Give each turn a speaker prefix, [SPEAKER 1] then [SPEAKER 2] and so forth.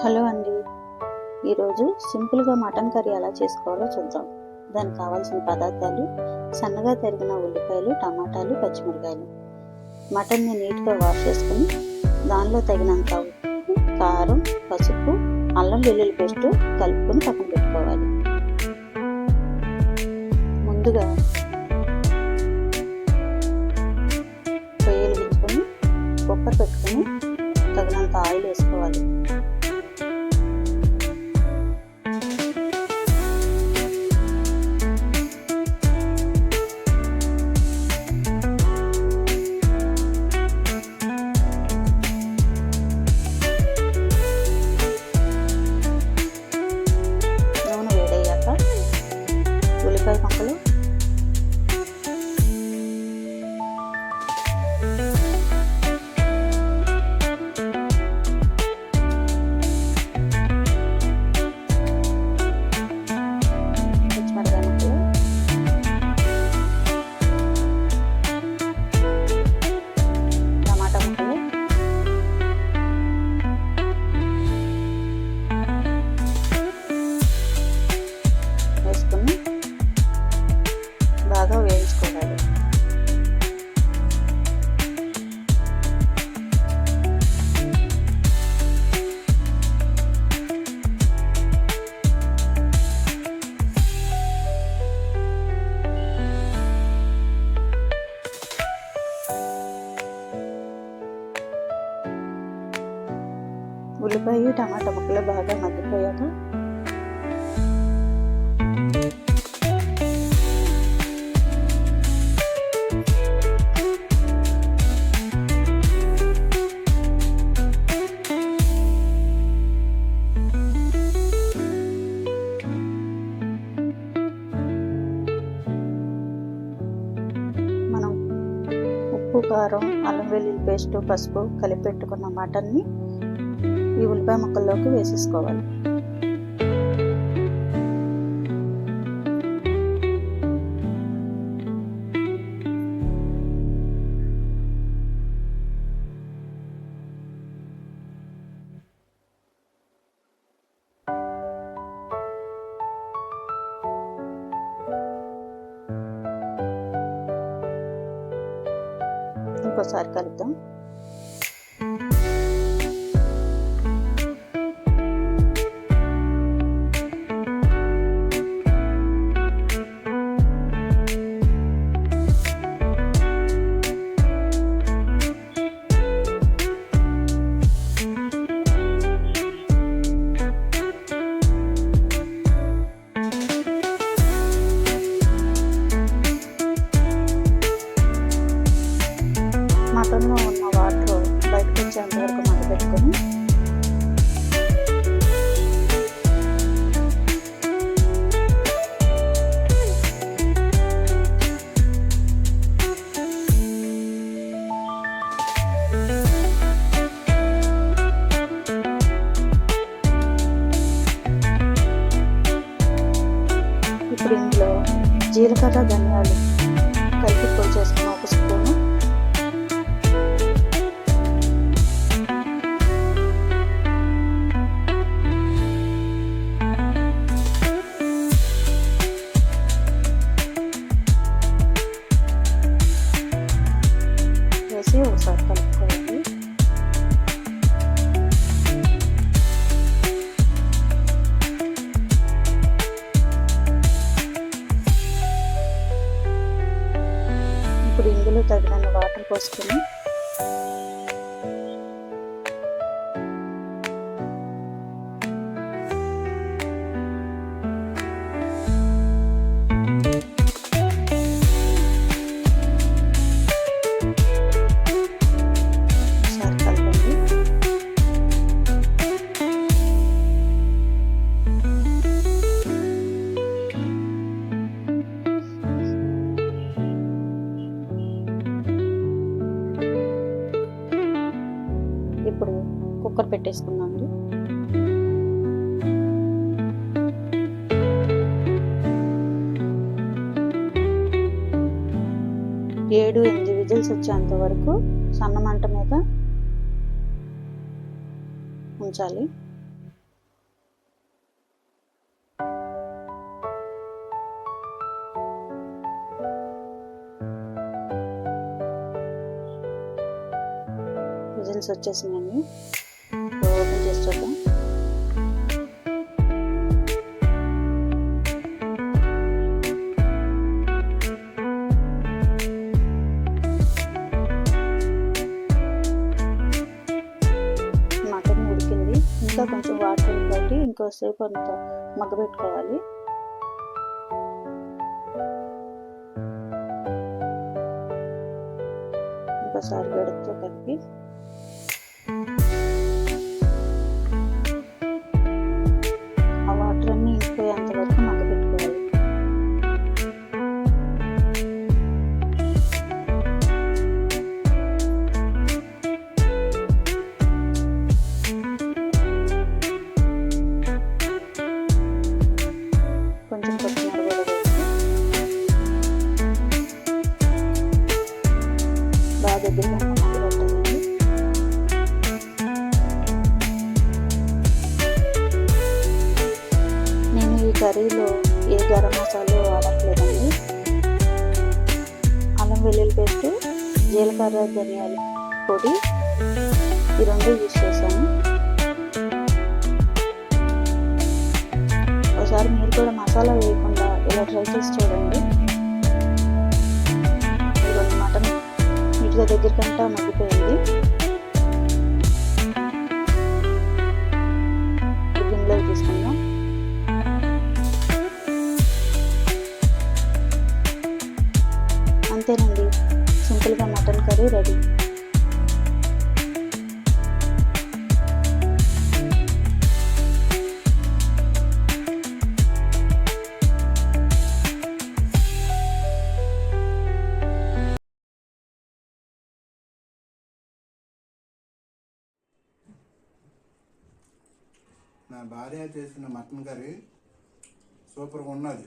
[SPEAKER 1] Hello అండి. ఈరోజు సింపుల్గా మటన్ కర్రీ ఎలా చేసుకోవాలో చూద్దాం. దానికి కావాల్సిన పదార్థాలు: సన్నగా తరిగిన ఉల్లిపాయలు, టమాటాలు, పచ్చిమిరకాయలు. మటన్ని నీట్గా వాష్ చేసుకుని దానిలో తగినంత ఉప్పు, కారం, పసుపు, అల్లం వెల్లుల్లి పేస్ట్ కలుపుకొని పక్కన పెట్టుకోవాలి. ముందుగా పొయ్యి వెలిగించుకొని కుక్కర్ పెట్టుకొని తగినంత ఆయిల్ వేసుకోవాలి. ఉల్లిపాయ ముక్కలు, పచ్చిమిరకాయ ముక్కలు, టమాటా ముక్కలు, వేసుకుని బాగా వేయించుకోవాలి. ఉల్లిపాయ టమాటా ముక్కలు బాగా మగ్గిపోయాక మనం ఉప్పు, కారం, అల్లం వెల్లుల్లి పేస్ట్, పసుపు కలిపి పెట్టుకున్న మటన్ని ఈ ఉల్లిపాయ ముక్కల్లోకి వేసేసుకోవాలి. ఇంకోసారి కలుపుదాం. మటన్లో ఉన్న వాటర్ బయటకు వచ్చేంత వరకు మగ్గపెట్టుకొని ఇప్పుడు ఇందులో జీలకర్ర, ధనియాలు కలిపి పొడి చేసుకున్న ఒక స్పూను, వేసి ఒకసారి కలుపుకోవాలి. ఇప్పుడు ఇందులో తగినంత వాటర్ పోసుకొని ఇప్పుడు కుక్కర్ పెట్టేసుకున్నాము. ఏడు 8 విజిల్స్ వచ్చేంత వరకు సన్న మంట మీద ఉంచాలి. విజిల్స్ వచ్చేసినాయండి. ఓపెన్ చేసి చూద్దాం. మటన్ ఉడికింది. ఇంకా కొంచెం వాటర్ బట్టి ఇంకోసేపు అంత మగ్గబెట్టుకోవాలి. ఒకసారి గడుపుతో కలిపి ఆ వాటర్ అన్ని ఇంకిపోయేంత వరకు మగ్గబెట్టుకోవాలి. కొంచెం కొత్తిమీర కూడా వేసి బాగా దగ్గరగా మగ్గబెట్టాలండి. నేను ఈ కర్రీలో ఏ గరం మసాలా వాడట్లేదండి. అల్లం వెల్లుల్లి పేస్ట్, జీలకర్ర ధనియాల పొడి ఈ రెండు యూజ్ చేశాను. ఒకసారి మీరు కూడా మసాలా వేయకుండా ఇలా ట్రై చేసి చూడండి. ఇదిగోండి మటన్ నీట్గా దగ్గరకంటా మగ్గిపోయింది. గిన్నెలోకి తీసుకుందాం. అంతేనండి, సింపుల్గా మటన్ కర్రీ రెడీ.
[SPEAKER 2] నా భార్య చేసిన మటన్ కర్రీ సూపర్గా ఉన్నది.